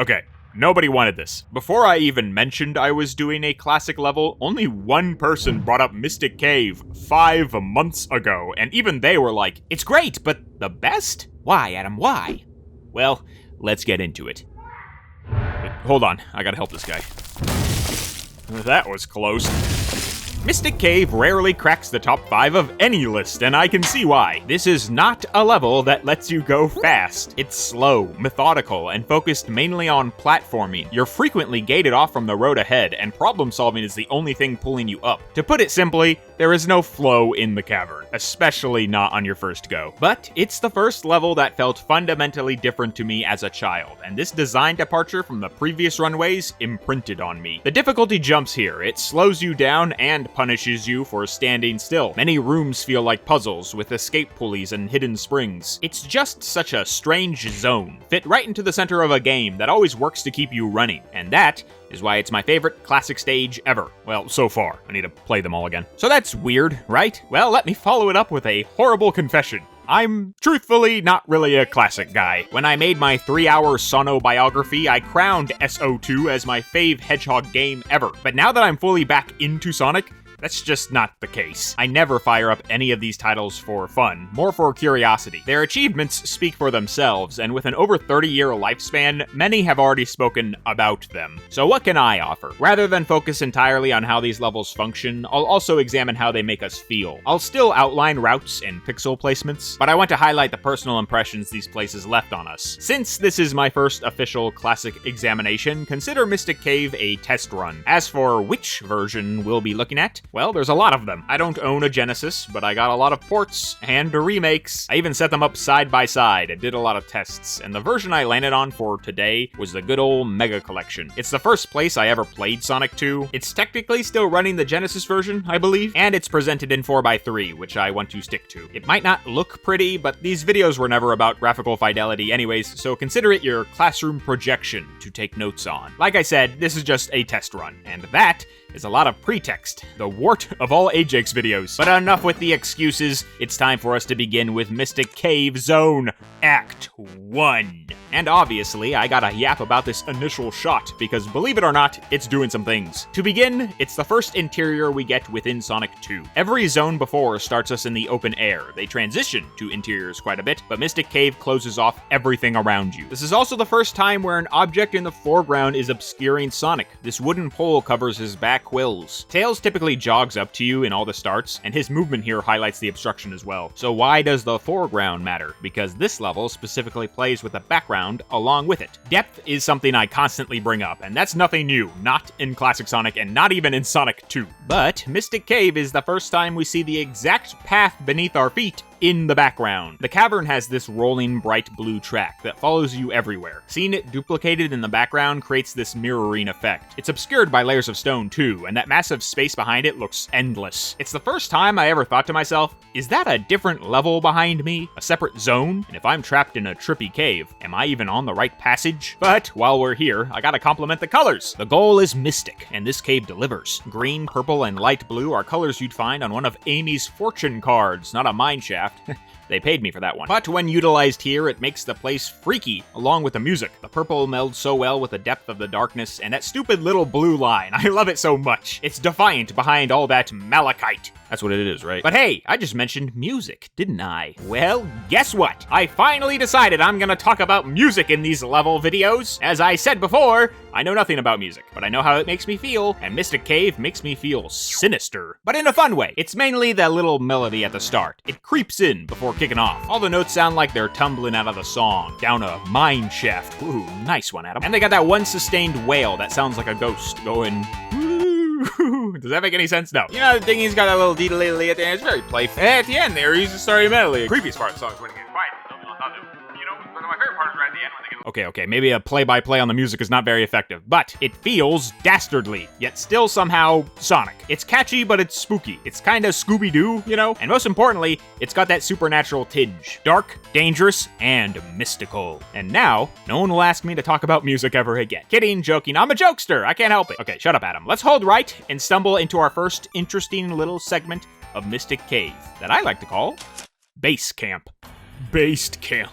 Okay, nobody wanted this. Before I even mentioned I was doing a classic level, only one person brought up Mystic Cave 5 months ago, and even they were like, it's great, but the best? Why, Adam, why? Well, let's get into it. Hold on, I gotta help this guy. That was close. Mystic Cave rarely cracks the top 5 of any list, and I can see why. This is not a level that lets you go fast. It's slow, methodical, and focused mainly on platforming. You're frequently gated off from the road ahead, and problem solving is the only thing pulling you up. To put it simply, there is no flow in the cavern, especially not on your first go. But it's the first level that felt fundamentally different to me as a child, and this design departure from the previous runways imprinted on me. The difficulty jumps here. It slows you down and punishes you for standing still. Many rooms feel like puzzles with escape pulleys and hidden springs. It's just such a strange zone, fit right into the center of a game that always works to keep you running, and that is why it's my favorite classic stage ever. Well, so far. I need to play them all again. So that's weird, right? Well, let me follow it up with a horrible confession. I'm truthfully not really a classic guy. When I made my 3-hour Sono biography, I crowned SO2 as my fave Hedgehog game ever. But now that I'm fully back into Sonic, that's just not the case. I never fire up any of these titles for fun, more for curiosity. Their achievements speak for themselves, and with an over 30-year lifespan, many have already spoken about them. So what can I offer? Rather than focus entirely on how these levels function, I'll also examine how they make us feel. I'll still outline routes and pixel placements, but I want to highlight the personal impressions these places left on us. Since this is my first official classic examination, consider Mystic Cave a test run. As for which version we'll be looking at, well, there's a lot of them. I don't own a Genesis, but I got a lot of ports and remakes. I even set them up side by side and did a lot of tests, and the version I landed on for today was the good old Mega Collection. It's the first place I ever played Sonic 2. It's technically still running the Genesis version, I believe, and it's presented in 4x3, which I want to stick to. It might not look pretty, but these videos were never about graphical fidelity anyways, so consider it your classroom projection to take notes on. Like I said, this is just a test run, and that is a lot of pretext, the wart of all Ajax videos. But enough with the excuses, it's time for us to begin with Mystic Cave Zone, Act 1. And obviously, I gotta yap about this initial shot, because believe it or not, it's doing some things. To begin, it's the first interior we get within Sonic 2. Every zone before starts us in the open air. They transition to interiors quite a bit, but Mystic Cave closes off everything around you. This is also the first time where an object in the foreground is obscuring Sonic. This wooden pole covers his back quills. Tails typically jogs up to you in all the starts, and his movement here highlights the obstruction as well. So why does the foreground matter? Because this level specifically plays with the background along with it. Depth is something I constantly bring up, and that's nothing new, not in Classic Sonic and not even in Sonic 2. But Mystic Cave is the first time we see the exact path beneath our feet in the background. The cavern has this rolling bright blue track that follows you everywhere. Seeing it duplicated in the background creates this mirroring effect. It's obscured by layers of stone too, and that massive space behind it looks endless. It's the first time I ever thought to myself, is that a different level behind me? A separate zone? And if I'm trapped in a trippy cave, am I even on the right passage? But while we're here, I gotta compliment the colors. The goal is mystic, and this cave delivers. Green, purple, and light blue are colors you'd find on one of Amy's fortune cards, not a mine shaft. They paid me for that one. But when utilized here, it makes the place freaky, along with the music. The purple melds so well with the depth of the darkness, and that stupid little blue line. I love it so much. It's defiant behind all that malachite. That's what it is, right? But hey, I just mentioned music, didn't I? Well, guess what? I finally decided I'm gonna talk about music in these level videos. As I said before, I know nothing about music, but I know how it makes me feel, and Mystic Cave makes me feel sinister. But in a fun way. It's mainly that little melody at the start. It creeps in before kicking off. All the notes sound like they're tumbling out of the song, down a mine shaft. Ooh, nice one, Adam. And they got that one sustained wail that sounds like a ghost going, does that make any sense? No. You know, the thing, he's got that little dee-dee-lee at the end. It's very playful. And at the end there, he's just starting medley. The creepiest part of the song is when he gets quiet. You know, one of my favorite parts right at the end when they get... Okay, maybe a play-by-play on the music is not very effective, but it feels dastardly, yet still somehow Sonic. It's catchy, but it's spooky. It's kinda Scooby-Doo, you know? And most importantly, it's got that supernatural tinge. Dark, dangerous, and mystical. And now, no one will ask me to talk about music ever again. Kidding, joking, I'm a jokester, I can't help it. Okay, shut up, Adam. Let's hold right and stumble into our first interesting little segment of Mystic Cave that I like to call Base Camp. Based camp.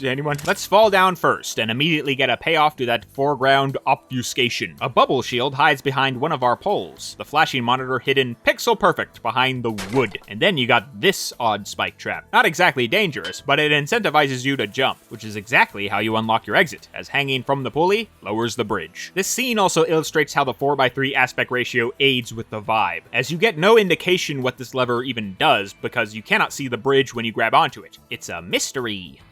Anyone? Let's fall down first and immediately get a payoff to that foreground obfuscation. A bubble shield hides behind one of our poles, the flashing monitor hidden pixel perfect behind the wood. And then you got this odd spike trap. Not exactly dangerous, but it incentivizes you to jump, which is exactly how you unlock your exit, as hanging from the pulley lowers the bridge. This scene also illustrates how the 4:3 aspect ratio aids with the vibe, as you get no indication what this lever even does because you cannot see the bridge when you grab onto it. It's a mystery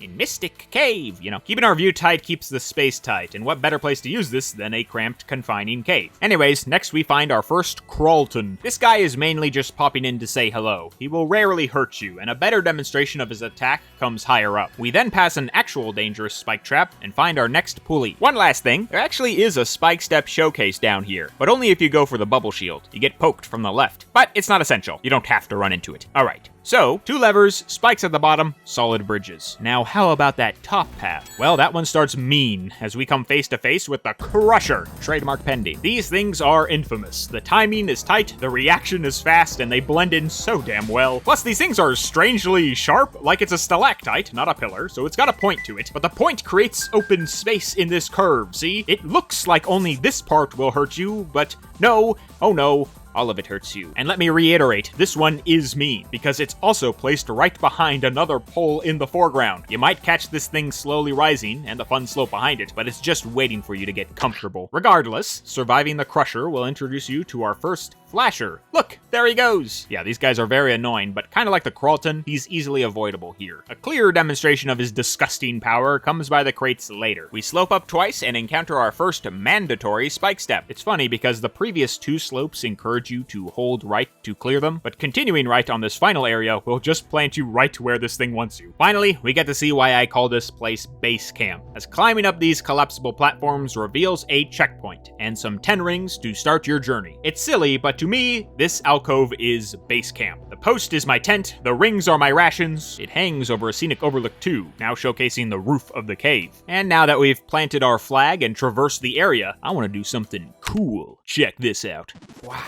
in Mystic Cave, you know. Keeping our view tight keeps the space tight, and what better place to use this than a cramped, confining cave. Anyways, next we find our first Crawlton. This guy is mainly just popping in to say hello. He will rarely hurt you, and a better demonstration of his attack comes higher up. We then pass an actual dangerous spike trap and find our next pulley. One last thing, there actually is a spike step showcase down here, but only if you go for the bubble shield. You get poked from the left, but it's not essential. You don't have to run into it. Alright. So, 2 levers, spikes at the bottom, solid bridges. Now, how about that top path? Well, that one starts mean, as we come face to face with the Crusher, trademark pending. These things are infamous. The timing is tight, the reaction is fast, and they blend in so damn well. Plus, these things are strangely sharp, like it's a stalactite, not a pillar, so it's got a point to it. But the point creates open space in this curve, see? It looks like only this part will hurt you, but no, oh no. All of it hurts you. And let me reiterate, this one is mean, because it's also placed right behind another pole in the foreground. You might catch this thing slowly rising, and the fun slope behind it, but it's just waiting for you to get comfortable. Regardless, surviving the Crusher will introduce you to our first Flasher. Look, there he goes. Yeah, these guys are very annoying, but kind of like the Crawlton, he's easily avoidable here. A clear demonstration of his disgusting power comes by the crates later. We slope up twice and encounter our first mandatory spike step. It's funny because the previous 2 slopes encourage you to hold right to clear them, but continuing right on this final area will just plant you right where this thing wants you. Finally, we get to see why I call this place base camp, as climbing up these collapsible platforms reveals a checkpoint and some 10 rings to start your journey. It's silly, but to me, this alcove is base camp. The post is my tent, the rings are my rations, it hangs over a scenic overlook too, now showcasing the roof of the cave. And now that we've planted our flag and traversed the area, I want to do something cool. Check this out. Wow.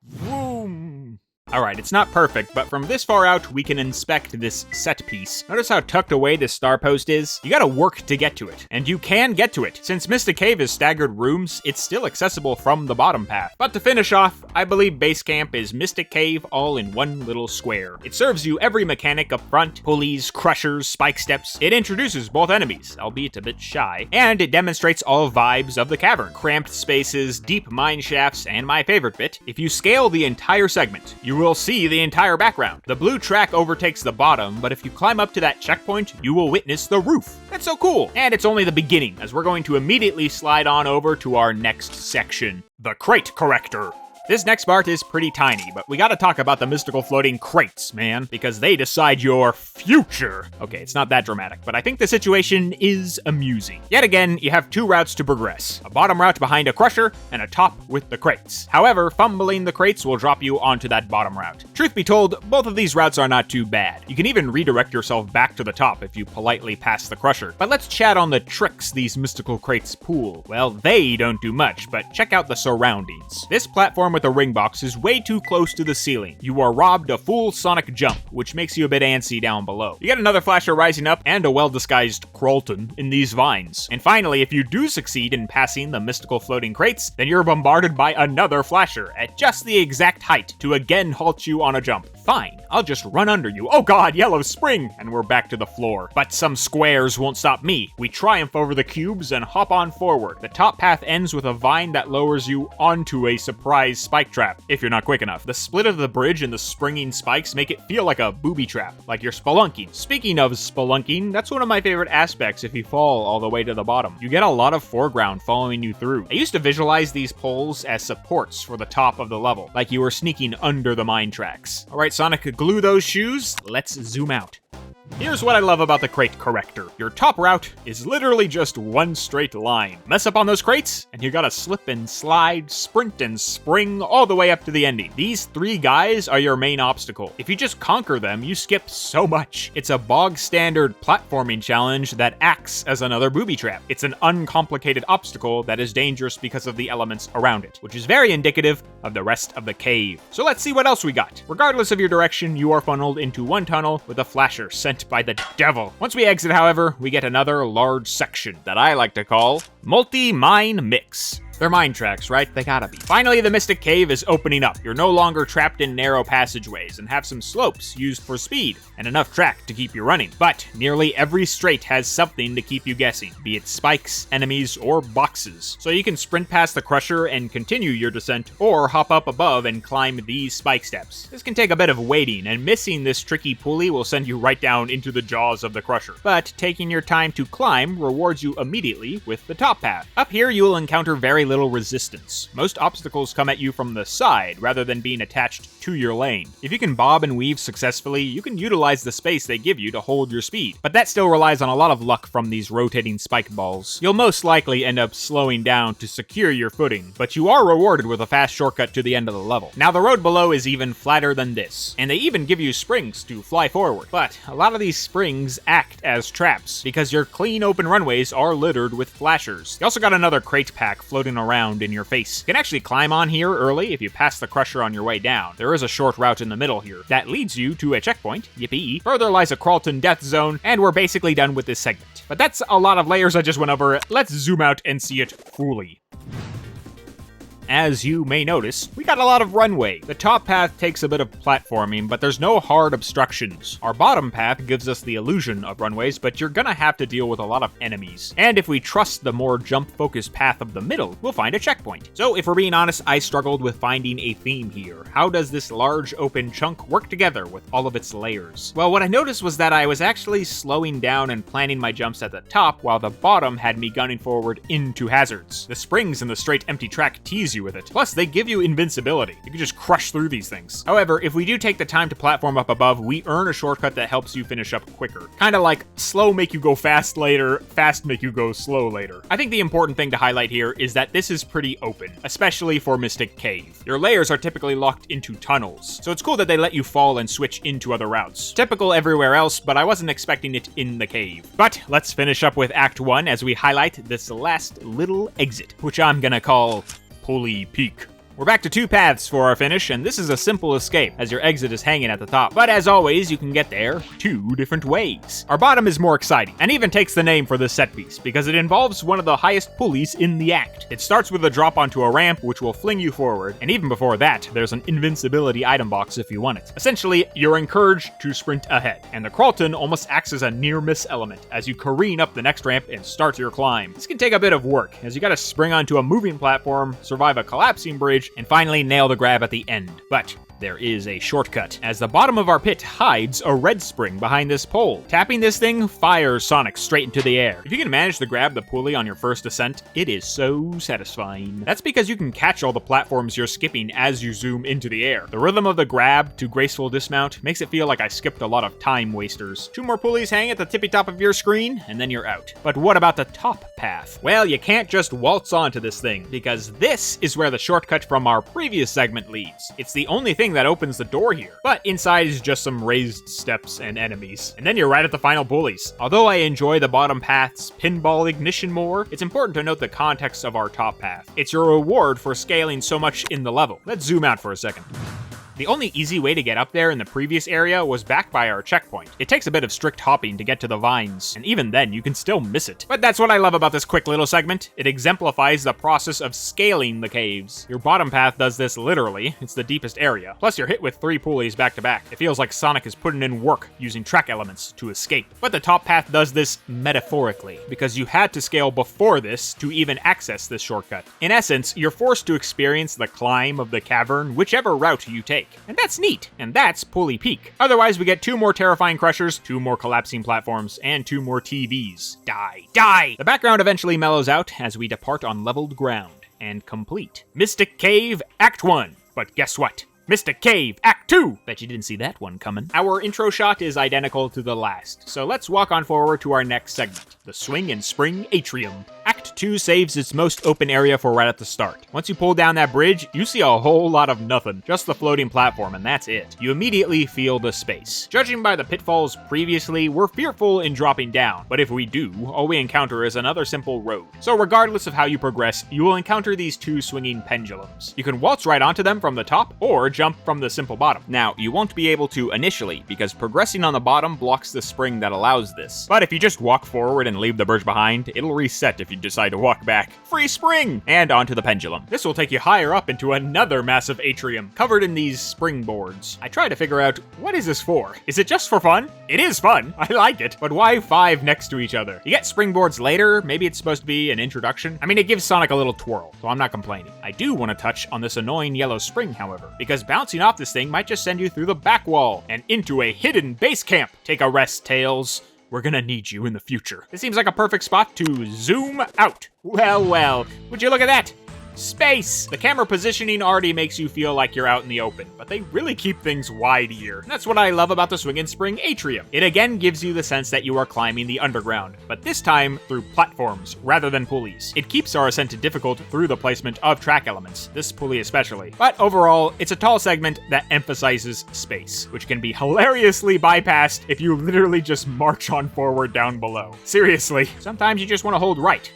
Vroom. Alright, it's not perfect, but from this far out, we can inspect this set piece. Notice how tucked away this star post is? You gotta work to get to it. And you can get to it. Since Mystic Cave is staggered rooms, it's still accessible from the bottom path. But to finish off, I believe base camp is Mystic Cave all in one little square. It serves you every mechanic up front, pulleys, crushers, spike steps. It introduces both enemies, albeit a bit shy, and it demonstrates all vibes of the cavern. Cramped spaces, deep mine shafts, and my favorite bit, if you scale the entire segment, you will see the entire background. The blue track overtakes the bottom, but if you climb up to that checkpoint, you will witness the roof. That's so cool! And it's only the beginning, as we're going to immediately slide on over to our next section, the Crate Corrector. This next part is pretty tiny, but we gotta talk about the mystical floating crates, man, because they decide your future. Okay, it's not that dramatic, but I think the situation is amusing. Yet again, you have 2 routes to progress, a bottom route behind a crusher, and a top with the crates. However, fumbling the crates will drop you onto that bottom route. Truth be told, both of these routes are not too bad. You can even redirect yourself back to the top if you politely pass the crusher. But let's chat on the tricks these mystical crates pull. Well, they don't do much, but check out the surroundings. This platform with a ring box is way too close to the ceiling. You are robbed a full sonic jump, which makes you a bit antsy down below. You get another flasher rising up and a well-disguised Crawlton in these vines. And finally, if you do succeed in passing the mystical floating crates, then you're bombarded by another flasher at just the exact height to again halt you on a jump. Fine, I'll just run under you. Oh god, yellow spring! And we're back to the floor. But some squares won't stop me. We triumph over the cubes and hop on forward. The top path ends with a vine that lowers you onto a surprise spike trap, if you're not quick enough. The split of the bridge and the springing spikes make it feel like a booby trap, like you're spelunking. Speaking of spelunking, that's one of my favorite aspects if you fall all the way to the bottom. You get a lot of foreground following you through. I used to visualize these poles as supports for the top of the level, like you were sneaking under the mine tracks. Alright, Sonic, glue those shoes. Let's zoom out. Here's what I love about the Crate Corrector. Your top route is literally just one straight line. Mess up on those crates, and you gotta slip and slide, sprint and spring all the way up to the ending. These 3 guys are your main obstacle. If you just conquer them, you skip so much. It's a bog standard platforming challenge that acts as another booby trap. It's an uncomplicated obstacle that is dangerous because of the elements around it, which is very indicative of the rest of the cave. So let's see what else we got. Regardless of your direction, you are funneled into one tunnel with a flasher sent trapped by the devil. Once we exit, however, we get another large section that I like to call Multi-Mine Mix. They're mine tracks, right? They gotta be. Finally, the Mystic Cave is opening up. You're no longer trapped in narrow passageways and have some slopes used for speed and enough track to keep you running. But nearly every straight has something to keep you guessing, be it spikes, enemies, or boxes. So you can sprint past the crusher and continue your descent, or hop up above and climb these spike steps. This can take a bit of waiting, and missing this tricky pulley will send you right down into the jaws of the crusher. But taking your time to climb rewards you immediately with the top path. Up here, you will encounter very little resistance. Most obstacles come at you from the side rather than being attached to your lane. If you can bob and weave successfully, you can utilize the space they give you to hold your speed. But that still relies on a lot of luck from these rotating spike balls. You'll most likely end up slowing down to secure your footing, but you are rewarded with a fast shortcut to the end of the level. Now the road below is even flatter than this, and they even give you springs to fly forward. But a lot of these springs act as traps, because your clean open runways are littered with flashers. You also got another crate pack floating around in your face. You can actually climb on here early if you pass the crusher on your way down. There is a short route in the middle here that leads you to a checkpoint, yippee. Further lies a Crawlton death zone, and we're basically done with this segment. But that's a lot of layers I just went over. Let's zoom out and see it fully. As you may notice, we got a lot of runway. The top path takes a bit of platforming, but there's no hard obstructions. Our bottom path gives us the illusion of runways, but you're gonna have to deal with a lot of enemies. And if we trust the more jump-focused path of the middle, we'll find a checkpoint. So if we're being honest, I struggled with finding a theme here. How does this large open chunk work together with all of its layers? Well, what I noticed was that I was actually slowing down and planning my jumps at the top, while the bottom had me gunning forward into hazards. The springs in the straight empty track tease you with it. Plus, they give you invincibility. You can just crush through these things. However, if we do take the time to platform up above, we earn a shortcut that helps you finish up quicker. Kinda like slow make you go fast later, fast make you go slow later. I think the important thing to highlight here is that this is pretty open, especially for Mystic Cave. Your layers are typically locked into tunnels, so it's cool that they let you fall and switch into other routes. Typical everywhere else, but I wasn't expecting it in the cave. But let's finish up with Act 1 as we highlight this last little exit, which I'm gonna call Pulley Peak. We're back to two paths for our finish, and this is a simple escape, as your exit is hanging at the top. But as always, you can get there two different ways. Our bottom is more exciting, and even takes the name for this set piece, because it involves one of the highest pulleys in the act. It starts with a drop onto a ramp, which will fling you forward, and even before that, there's an invincibility item box if you want it. Essentially, you're encouraged to sprint ahead, and the Crawlton almost acts as a near-miss element, as you careen up the next ramp and start your climb. This can take a bit of work, as you gotta spring onto a moving platform, survive a collapsing bridge, and finally nail the grab at the end. But there is a shortcut, as the bottom of our pit hides a red spring behind this pole. Tapping this thing fires Sonic straight into the air. If you can manage to grab the pulley on your first descent, it is so satisfying. That's because you can catch all the platforms you're skipping as you zoom into the air. The rhythm of the grab to graceful dismount makes it feel like I skipped a lot of time wasters. Two more pulleys hang at the tippy top of your screen, and then you're out. But what about the top path? Well, you can't just waltz onto this thing, because this is where the shortcut from our previous segment leads. It's the only thing that opens the door here, but inside is just some raised steps and enemies. And then you're right at the final pulleys. Although I enjoy the bottom path's pinball ignition more, it's important to note the context of our top path. It's your reward for scaling so much in the level. Let's zoom out for a second. The only easy way to get up there in the previous area was back by our checkpoint. It takes a bit of strict hopping to get to the vines, and even then, you can still miss it. But that's what I love about this quick little segment. It exemplifies the process of scaling the caves. Your bottom path does this literally. It's the deepest area. Plus, you're hit with 3 pulleys back to back. It feels like Sonic is putting in work using track elements to escape. But the top path does this metaphorically, because you had to scale before this to even access this shortcut. In essence, you're forced to experience the climb of the cavern whichever route you take. And that's neat, and that's Pulley Peak. Otherwise, we get 2 more terrifying crushers, 2 more collapsing platforms, and 2 more TVs. Die, die! The background eventually mellows out as we depart on leveled ground and complete Mystic Cave Act 1. But guess what? Mystic Cave Act 2! Bet you didn't see that one coming. Our intro shot is identical to the last, so let's walk on forward to our next segment, the Swing and Spring Atrium, Act Act 2 saves its most open area for right at the start. Once you pull down that bridge, you see a whole lot of nothing. Just the floating platform, and that's it. You immediately feel the space. Judging by the pitfalls previously, we're fearful in dropping down, but if we do, all we encounter is another simple road. So regardless of how you progress, you will encounter these two swinging pendulums. You can waltz right onto them from the top, or jump from the simple bottom. Now, you won't be able to initially, because progressing on the bottom blocks the spring that allows this. But if you just walk forward and leave the bridge behind, it'll reset if you decide to walk back. Free spring! And onto the pendulum. This will take you higher up into another massive atrium, covered in these springboards. I tried to figure out, what is this for? Is it just for fun? It is fun, I like it, but why 5 next to each other? You get springboards later, maybe it's supposed to be an introduction. I mean, it gives Sonic a little twirl, so I'm not complaining. I do want to touch on this annoying yellow spring, however, because bouncing off this thing might just send you through the back wall and into a hidden base camp. Take a rest, Tails. We're gonna need you in the future. This seems like a perfect spot to zoom out. Well, would you look at that? Space! The camera positioning already makes you feel like you're out in the open, but they really keep things wide here. That's what I love about the Swing and Spring Atrium. It again gives you the sense that you are climbing the underground, but this time through platforms rather than pulleys. It keeps our ascent difficult through the placement of track elements, this pulley especially. But overall, it's a tall segment that emphasizes space, which can be hilariously bypassed if you literally just march on forward down below. Seriously, sometimes you just want to hold right?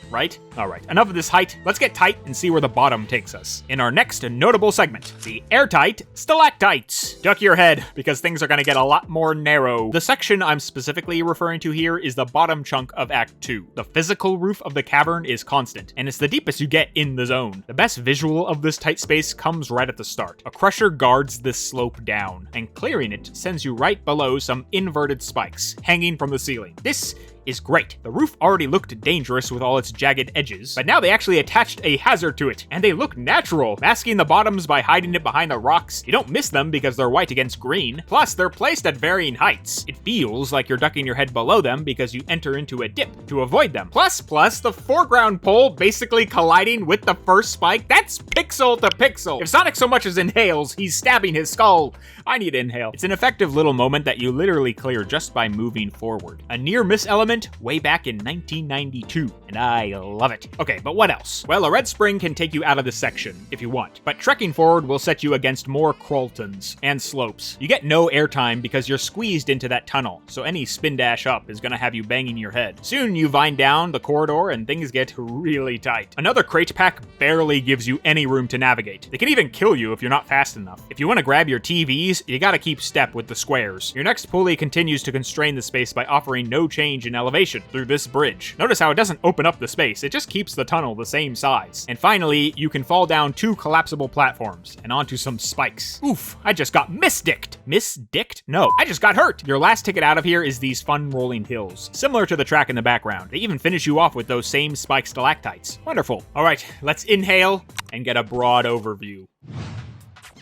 Alright, enough of this height. Let's get tight and see where the bottom takes us. In our next notable segment, the airtight stalactites. Duck your head, because things are going to get a lot more narrow. The section I'm specifically referring to here is the bottom chunk of Act 2. The physical roof of the cavern is constant, and it's the deepest you get in the zone. The best visual of this tight space comes right at the start. A crusher guards this slope down, and clearing it sends you right below some inverted spikes hanging from the ceiling. This is great. The roof already looked dangerous with all its jagged edges, but now they actually attached a hazard to it, and they look natural, masking the bottoms by hiding it behind the rocks. You don't miss them because they're white against green. Plus, they're placed at varying heights. It feels like you're ducking your head below them because you enter into a dip to avoid them. Plus, the foreground pole basically colliding with the first spike, that's pixel to pixel. If Sonic so much as inhales, he's stabbing his skull. I need to inhale. It's an effective little moment that you literally clear just by moving forward. A near miss element way back in 1992, and I love it. Okay, but what else? Well, a red spring can take you out of this section, if you want, but trekking forward will set you against more Kroltons and slopes. You get no airtime because you're squeezed into that tunnel, so any spin dash up is gonna have you banging your head. Soon you wind down the corridor and things get really tight. Another crate pack barely gives you any room to navigate. They can even kill you if you're not fast enough. If you want to grab your TVs, you gotta keep step with the squares. Your next pulley continues to constrain the space by offering no change in elevation through this bridge. Notice how it doesn't open up the space, it just keeps the tunnel the same size. And finally, you can fall down 2 collapsible platforms and onto some spikes. Oof, I just got misdicked. Misdicked? No, I just got hurt. Your last ticket out of here is these fun rolling hills, similar to the track in the background. They even finish you off with those same spike stalactites. Wonderful. All right, let's inhale and get a broad overview.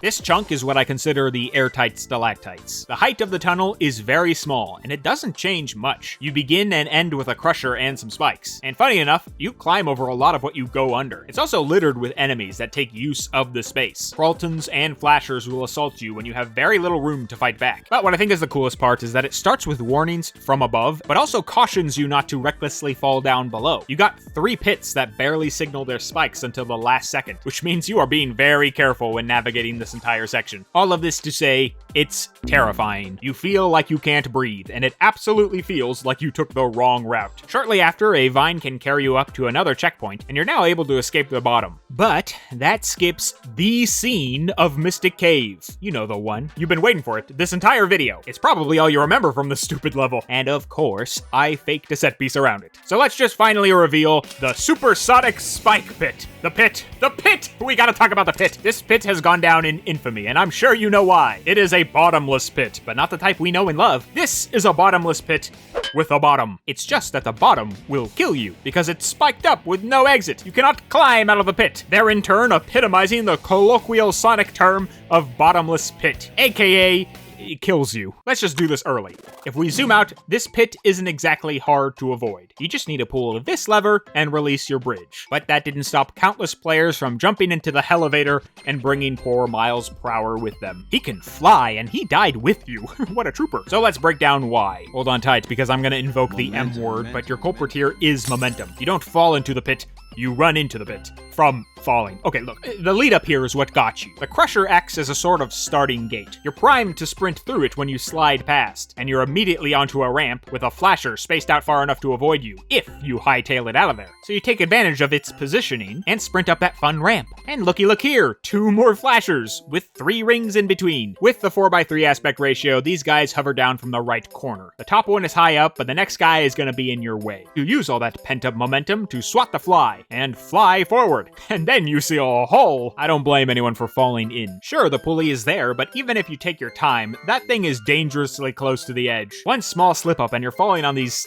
This chunk is what I consider the airtight stalactites. The height of the tunnel is very small, and it doesn't change much. You begin and end with a crusher and some spikes. And funny enough, you climb over a lot of what you go under. It's also littered with enemies that take use of the space. Kroltons and flashers will assault you when you have very little room to fight back. But what I think is the coolest part is that it starts with warnings from above, but also cautions you not to recklessly fall down below. You got 3 pits that barely signal their spikes until the last second, which means you are being very careful when navigating this entire section. All of this to say, it's terrifying. You feel like you can't breathe, and it absolutely feels like you took the wrong route. Shortly after, a vine can carry you up to another checkpoint, and you're now able to escape the bottom. But that skips the scene of Mystic Cave. You know the one. You've been waiting for it this entire video. It's probably all you remember from this stupid level. And of course, I faked a set piece around it. So let's just finally reveal the Supersonic Spike Pit. The pit! The pit! We gotta talk about the pit. This pit has gone down in infamy, and I'm sure you know why. It is a bottomless pit, but not the type we know and love. This is a bottomless pit with a bottom. It's just that the bottom will kill you, because it's spiked up with no exit. You cannot climb out of the pit. They're in turn epitomizing the colloquial Sonic term of bottomless pit, aka it kills you. Let's just do this early. If we zoom out, this pit isn't exactly hard to avoid. You just need to pull this lever and release your bridge. But that didn't stop countless players from jumping into the elevator and bringing poor Miles Prower with them. He can fly, and he died with you. What a trooper. So let's break down why. Hold on tight, because I'm gonna invoke the M word, but your culprit here is momentum. You don't fall into the pit, you run into the pit from falling. Okay, look, the lead up here is what got you. The crusher acts as a sort of starting gate. You're primed to sprint through it when you slide past, and you're immediately onto a ramp with a flasher spaced out far enough to avoid you, if you hightail it out of there. So you take advantage of its positioning and sprint up that fun ramp. And looky look here, 2 more flashers with 3 rings in between. With the 4x3 aspect ratio, these guys hover down from the right corner. The top one is high up, but the next guy is gonna be in your way. You use all that pent-up momentum to swat the fly, and fly forward. And then you see a hole. I don't blame anyone for falling in. Sure, the pulley is there, but even if you take your time, that thing is dangerously close to the edge. One small slip up and you're falling on these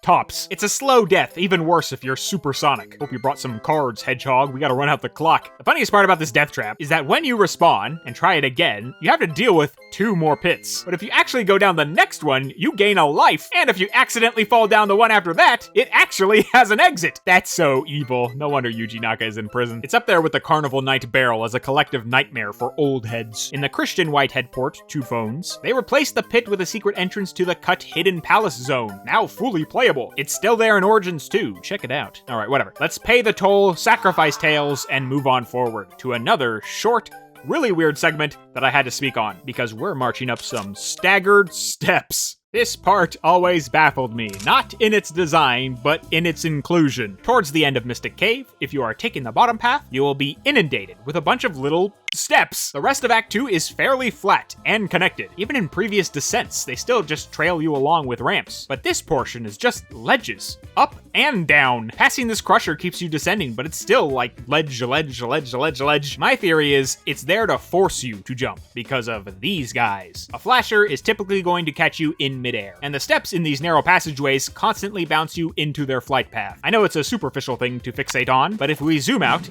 tops. It's a slow death, even worse if you're supersonic. Hope you brought some cards, Hedgehog. We gotta run out the clock. The funniest part about this death trap is that when you respawn and try it again, you have to deal with 2 more pits. But if you actually go down the next one, you gain a life. And if you accidentally fall down the one after that, it actually has an exit. That's so evil. No wonder Yuji Naka is in prison. It's up there with the Carnival Night Barrel as a collective nightmare for old heads. In the Christian Whitehead port, 2 phones, they replaced the pit with a secret entrance to the Cut Hidden Palace Zone, now fully playable. It's still there in Origins too. Check it out. Alright, whatever. Let's pay the toll, sacrifice tails, and move on forward to another short, really weird segment that I had to speak on, because we're marching up some staggered steps. This part always baffled me, not in its design, but in its inclusion. Towards the end of Mystic Cave, if you are taking the bottom path, you will be inundated with a bunch of little steps. The rest of Act 2 is fairly flat and connected. Even in previous descents, they still just trail you along with ramps. But this portion is just ledges, up and down. Passing this crusher keeps you descending, but it's still like ledge, ledge, ledge, ledge, ledge. My theory is it's there to force you to jump because of these guys. A flasher is typically going to catch you in midair, and the steps in these narrow passageways constantly bounce you into their flight path. I know it's a superficial thing to fixate on, but if we zoom out,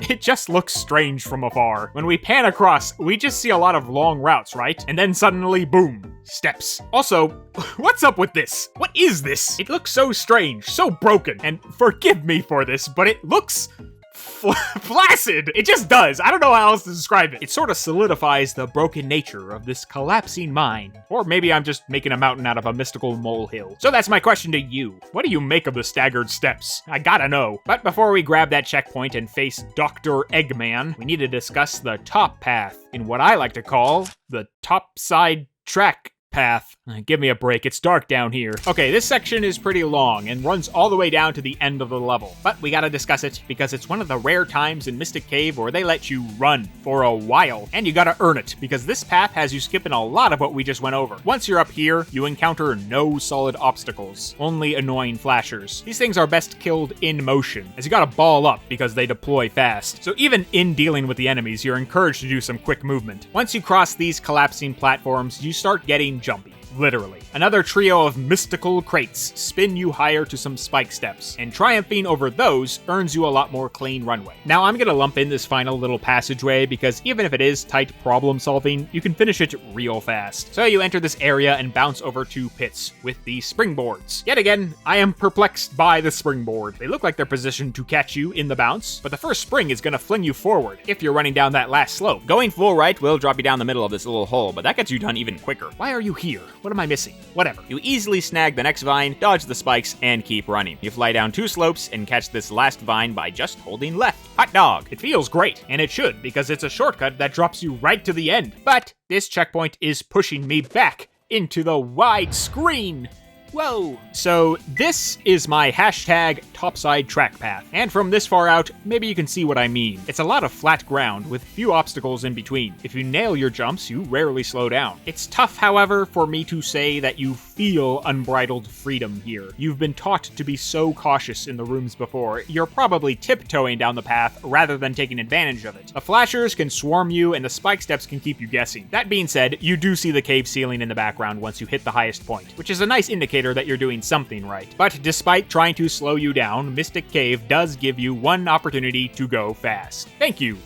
it just looks strange from afar. When we pan across, we just see a lot of long routes, right? And then suddenly, boom, steps. Also, what's up with this? What is this? It looks so strange, so broken, and forgive me for this, but it looks flaccid. It just does. I don't know how else to describe it. It sort of solidifies the broken nature of this collapsing mine. Or maybe I'm just making a mountain out of a mystical molehill. So that's my question to you. What do you make of the staggered steps? I gotta know. But before we grab that checkpoint and face Dr. Eggman, we need to discuss the top path in what I like to call the topside track path. Give me a break, it's dark down here. Okay, this section is pretty long and runs all the way down to the end of the level, but we gotta discuss it because it's one of the rare times in Mystic Cave where they let you run for a while, and you gotta earn it because this path has you skipping a lot of what we just went over. Once you're up here, you encounter no solid obstacles, only annoying flashers. These things are best killed in motion, as you gotta ball up because they deploy fast. So even in dealing with the enemies, you're encouraged to do some quick movement. Once you cross these collapsing platforms, you start getting jumpy. Literally. Another trio of mystical crates spin you higher to some spike steps, and triumphing over those earns you a lot more clean runway. Now I'm gonna lump in this final little passageway because even if it is tight problem solving, you can finish it real fast. So you enter this area and bounce over 2 pits with the springboards. Yet again, I am perplexed by the springboard. They look like they're positioned to catch you in the bounce, but the first spring is gonna fling you forward if you're running down that last slope. Going full right will drop you down the middle of this little hole, but that gets you done even quicker. Why are you here? What am I missing? Whatever. You easily snag the next vine, dodge the spikes, and keep running. You fly down 2 slopes and catch this last vine by just holding left. Hot dog! It feels great, and it should, because it's a shortcut that drops you right to the end. But this checkpoint is pushing me back into the wide screen. Whoa! So this is my hashtag topside track path, and from this far out, maybe you can see what I mean. It's a lot of flat ground with few obstacles in between. If you nail your jumps, you rarely slow down. It's tough, however, for me to say that you feel unbridled freedom here. You've been taught to be so cautious in the rooms before, you're probably tiptoeing down the path rather than taking advantage of it. The flashers can swarm you, and the spike steps can keep you guessing. That being said, you do see the cave ceiling in the background once you hit the highest point, which is a nice indicator that you're doing something right. But despite trying to slow you down, Mystic Cave does give you one opportunity to go fast. Thank you,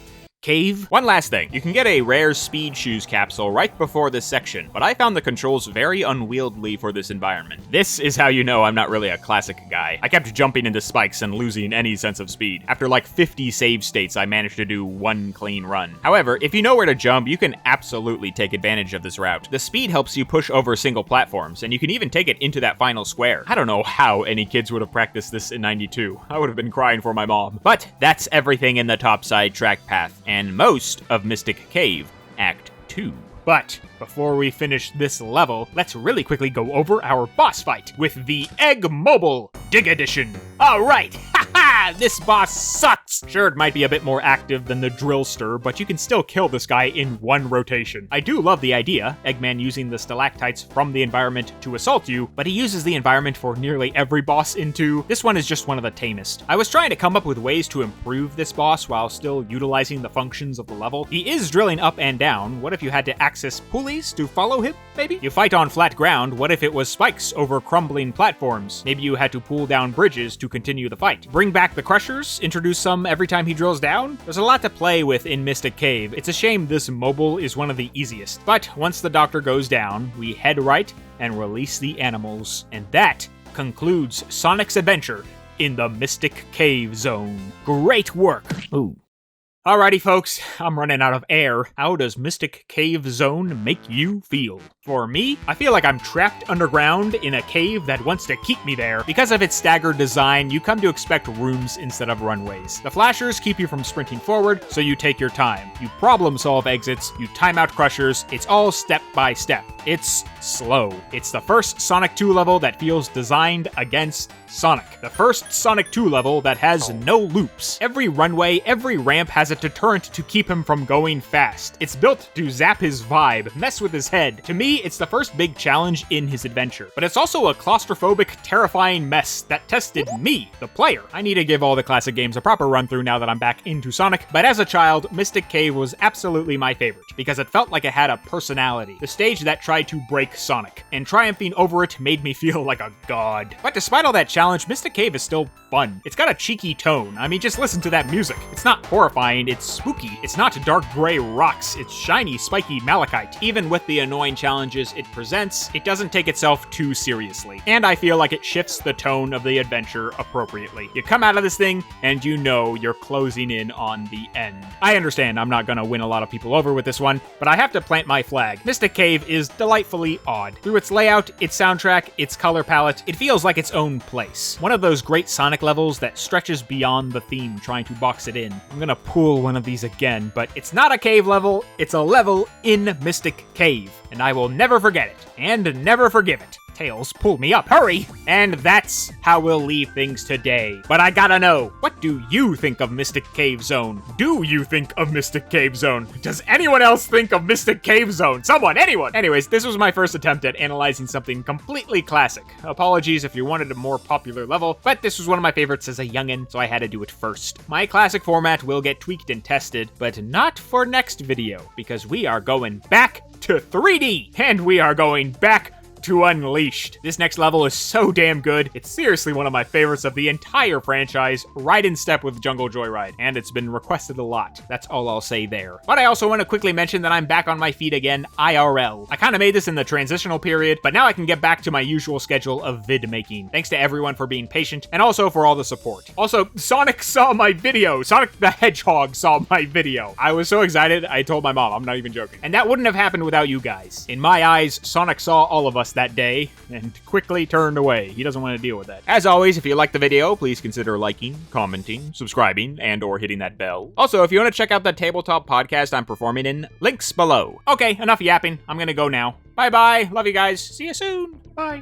Cave? One last thing, you can get a rare speed shoes capsule right before this section, but I found the controls very unwieldy for this environment. This is how you know I'm not really a classic guy. I kept jumping into spikes and losing any sense of speed. After like 50 save states, I managed to do one clean run. However, if you know where to jump, you can absolutely take advantage of this route. The speed helps you push over single platforms, and you can even take it into that final square. I don't know how any kids would have practiced this in 92. I would have been crying for my mom. But that's everything in the topside track path, and most of Mystic Cave Act 2. But before we finish this level, let's really quickly go over our boss fight with the Egg Mobile Dig Edition. Alright, haha, this boss sucks! Sure, it might be a bit more active than the Drillster, but you can still kill this guy in one rotation. I do love the idea, Eggman using the stalactites from the environment to assault you, but he uses the environment for nearly every boss in 2. This one is just one of the tamest. I was trying to come up with ways to improve this boss while still utilizing the functions of the level. He is drilling up and down. What if you had to access pulleys to follow him, maybe? You fight on flat ground. What if it was spikes over crumbling platforms? Maybe you had to pull down bridges to continue the fight. Bring back the crushers, introduce some every time he drills down. There's a lot to play with in Mystic Cave. It's a shame this mobile is one of the easiest. But once the doctor goes down, we head right and release the animals. And that concludes Sonic's adventure in the Mystic Cave Zone. Great work. Ooh. Alrighty folks, I'm running out of air. How does Mystic Cave Zone make you feel? For me, I feel like I'm trapped underground in a cave that wants to keep me there. Because of its staggered design, you come to expect rooms instead of runways. The flashers keep you from sprinting forward, so you take your time. You problem solve exits, you time out crushers, it's all step by step. It's slow. It's the first Sonic 2 level that feels designed against Sonic. The first Sonic 2 level that has no loops. Every runway, every ramp has a deterrent to keep him from going fast. It's built to zap his vibe, mess with his head. To me, it's the first big challenge in his adventure. But it's also a claustrophobic, terrifying mess that tested me, the player. I need to give all the classic games a proper run through now that I'm back into Sonic, but as a child, Mystic Cave was absolutely my favorite, because it felt like it had a personality. The stage that tried to break Sonic, and triumphing over it made me feel like a god. But despite all that challenge, Mystic Cave is still fun. It's got a cheeky tone. I mean, just listen to that music. It's not horrifying, it's spooky. It's not dark gray rocks, it's shiny, spiky malachite. Even with the annoying challenges it presents, it doesn't take itself too seriously. And I feel like it shifts the tone of the adventure appropriately. You come out of this thing, and you know you're closing in on the end. I understand I'm not gonna win a lot of people over with this one, but I have to plant my flag. Mystic Cave is delightfully odd. Through its layout, its soundtrack, its color palette, it feels like its own place. One of those great Sonic levels that stretches beyond the theme trying to box it in. I'm gonna pull one of these again, but it's not a cave level, it's a level in Mystic Cave, and I will never forget it, and never forgive it. Tails, pull me up, hurry! And that's how we'll leave things today. But I gotta know, what do you think of Mystic Cave Zone? Do you think of Mystic Cave Zone? Does anyone else think of Mystic Cave Zone? Someone, anyone! Anyways, this was my first attempt at analyzing something completely classic. Apologies if you wanted a more popular level, but this was one of my favorites as a youngin', so I had to do it first. My classic format will get tweaked and tested, but not for next video, because we are going back to 3D, and we are going back to Unleashed. This next level is so damn good. It's seriously one of my favorites of the entire franchise, right in step with Jungle Joyride, and it's been requested a lot. That's all I'll say there. But I also want to quickly mention that I'm back on my feet again, IRL. I kind of made this in the transitional period, but now I can get back to my usual schedule of vid making. Thanks to everyone for being patient, and also for all the support. Also, Sonic saw my video. Sonic the Hedgehog saw my video. I was so excited, I told my mom, I'm not even joking. And that wouldn't have happened without you guys. In my eyes, Sonic saw all of us that day and quickly turned away. He doesn't want to deal with that. As always, if you liked the video, please consider liking, commenting, subscribing, and or hitting that bell. Also, if you want to check out that Tabletop podcast I'm performing in, links below. Okay, enough yapping. I'm gonna go now. Bye-bye. Love you guys. See you soon. Bye.